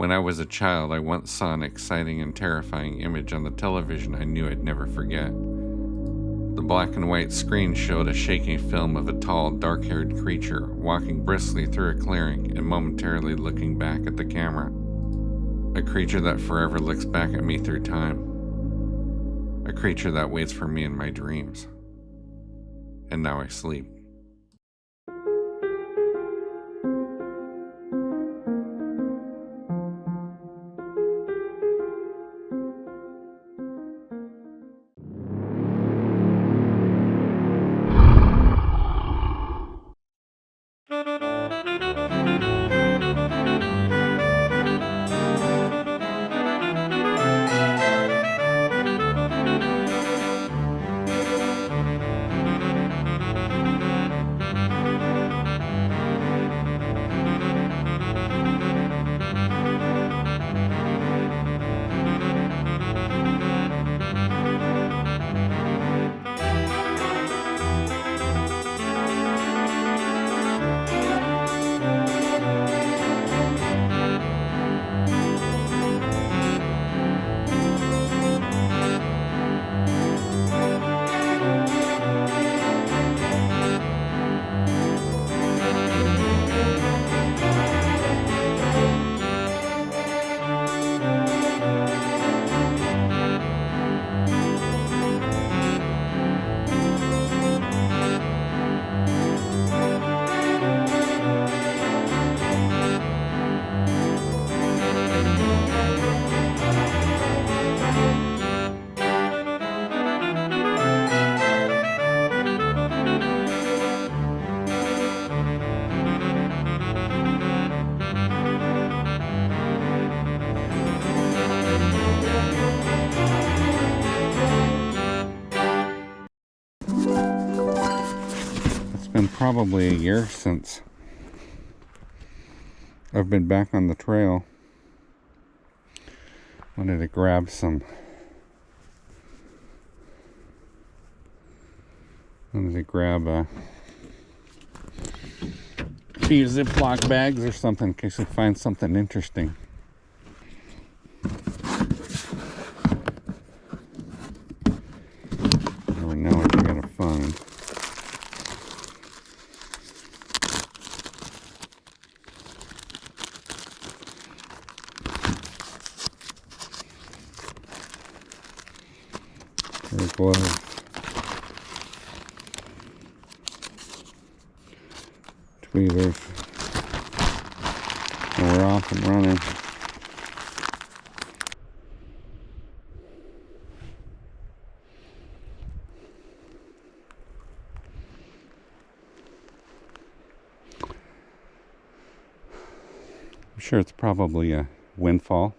When I was a child, I once saw an exciting and terrifying image on the television I knew I'd never forget. The black and white screen showed a shaky film of a tall, dark-haired creature walking briskly through a clearing and momentarily looking back at the camera. A creature that forever looks back at me through time. A creature that waits for me in my dreams. And now I sleep. Been probably a year since I've been back on the trail. Wanted to grab some a few Ziploc bags or something in case I find something interesting. Never know what you're gonna find. Gloves. Tweezers. And we're off and running. I'm sure it's probably a windfall.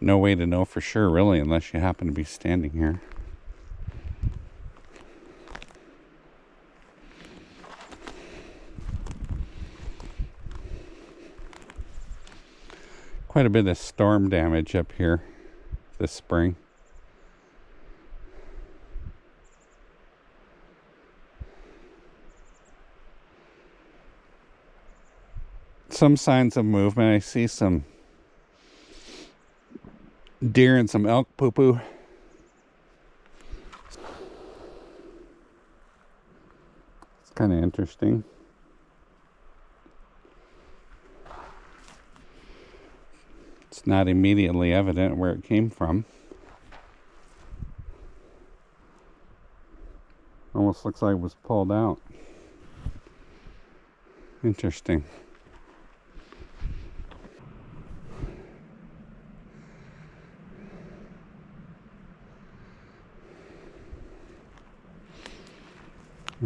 No way to know for sure, really, unless you happen to be standing here. Quite a bit of storm damage up here this spring. Some signs of movement. I see some deer and some elk poo-poo. It's kind of interesting. It's not immediately evident where it came from. Almost looks like it was pulled out. Interesting.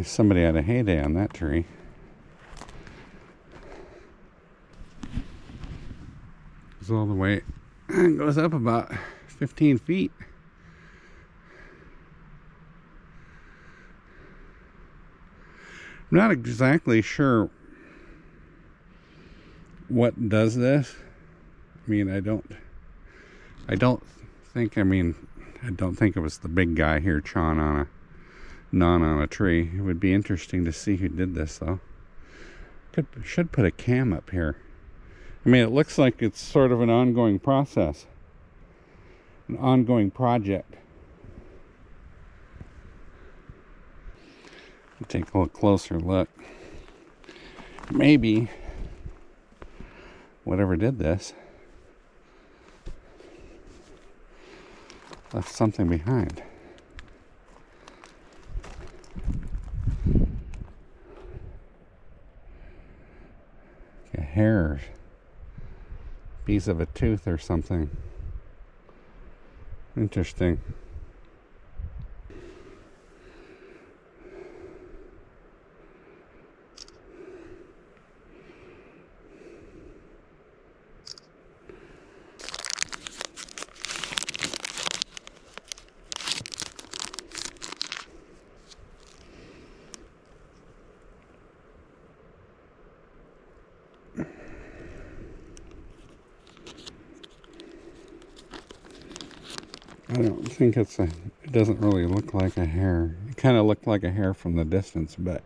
Somebody had a heyday on that tree. Goes all the way, goes up about 15 feet. I'm not exactly sure what does this. I mean, I don't think it was the big guy here chawing on Not on a tree. It would be interesting to see who did this, though. Should put a cam up here. I mean, it looks like it's sort of an ongoing process, an ongoing project. Take a little closer look. Maybe whatever did this left something behind. A hair, piece of a tooth or something. Interesting. I don't think it doesn't really look like a hair. It kind of looked like a hair from the distance, but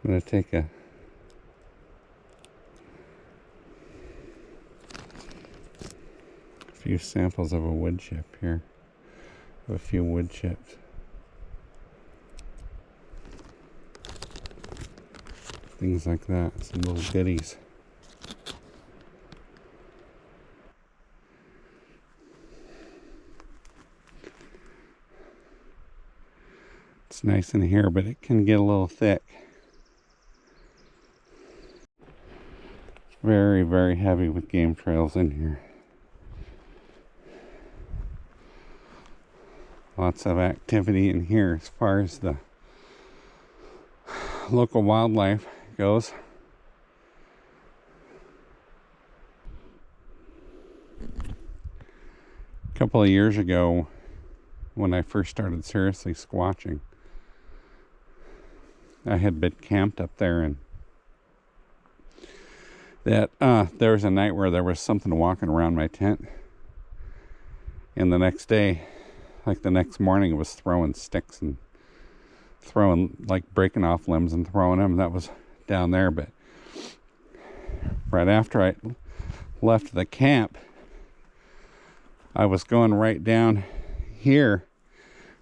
I'm going to take a few samples of a wood chip here, of a few wood chips. Things like that, some little goodies. It's nice in here, but it can get a little thick. It's very, very heavy with game trails in here. Lots of activity in here as far as the local wildlife goes. A couple of years ago, when I first started seriously squatching, I had been camped up there, and that there was a night where there was something walking around my tent, and the next day, like the next morning, it was throwing sticks and breaking off limbs and throwing them. That was down there. But right after I left the camp, I was going right down here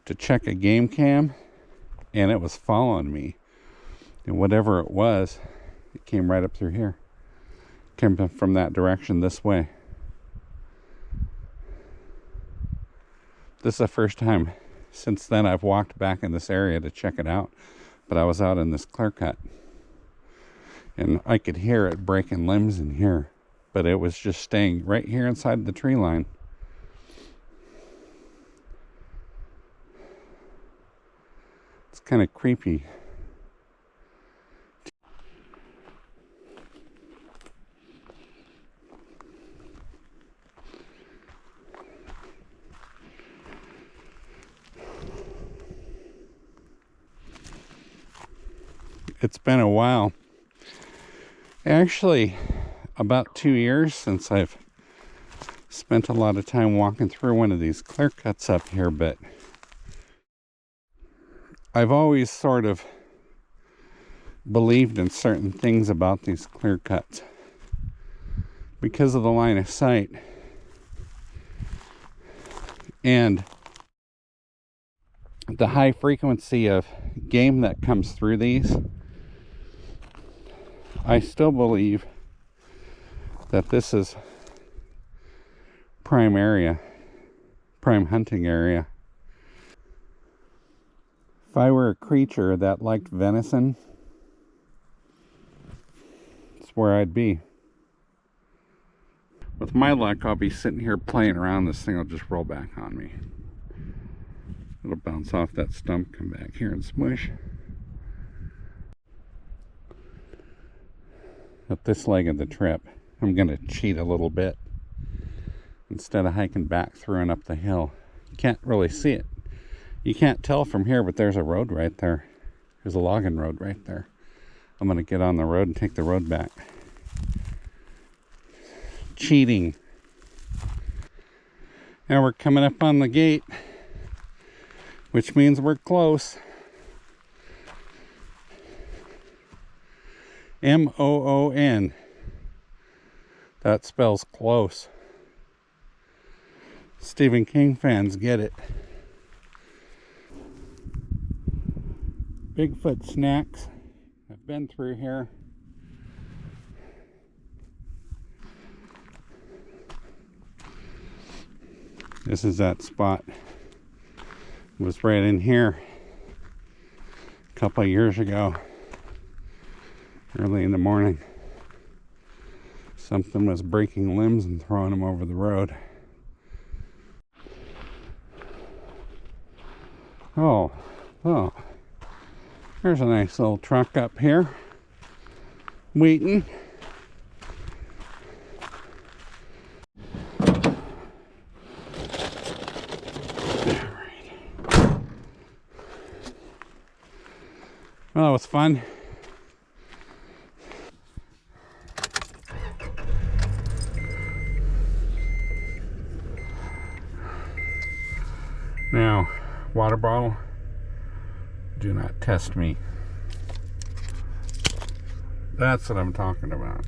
to check a game cam, and it was following me, and whatever it was, it came right up through here, came from that direction this way. This is the first time since then I've walked back in this area to check it out, but I was out in this clear cut, and I could hear it breaking limbs in here, but it was just staying right here inside the tree line. It's kind of creepy. It's been a while. Actually, about 2 years since I've spent a lot of time walking through one of these clear cuts up here, but I've always sort of believed in certain things about these clear cuts because of the line of sight and the high frequency of game that comes through these. I still believe that this is prime hunting area. If I were a creature that liked venison, it's where I'd be. With my luck, I'll be sitting here playing around. This thing will just roll back on me. It'll bounce off that stump, come back here and smush. Up this leg of the trip, I'm going to cheat a little bit. Instead of hiking back through and up the hill. You can't really see it. You can't tell from here, but there's a road right there. There's a logging road right there. I'm going to get on the road and take the road back. Cheating. Now we're coming up on the gate, which means we're close. M-O-O-N. That spells close. Stephen King fans get it. Bigfoot snacks. I've been through here. This is that spot. It was right in here a couple of years ago, early in the morning. Something was breaking limbs and throwing them over the road. Oh, there's a nice little truck up here waiting. Well, that was fun. Now, water bottle, do not test me. That's what I'm talking about.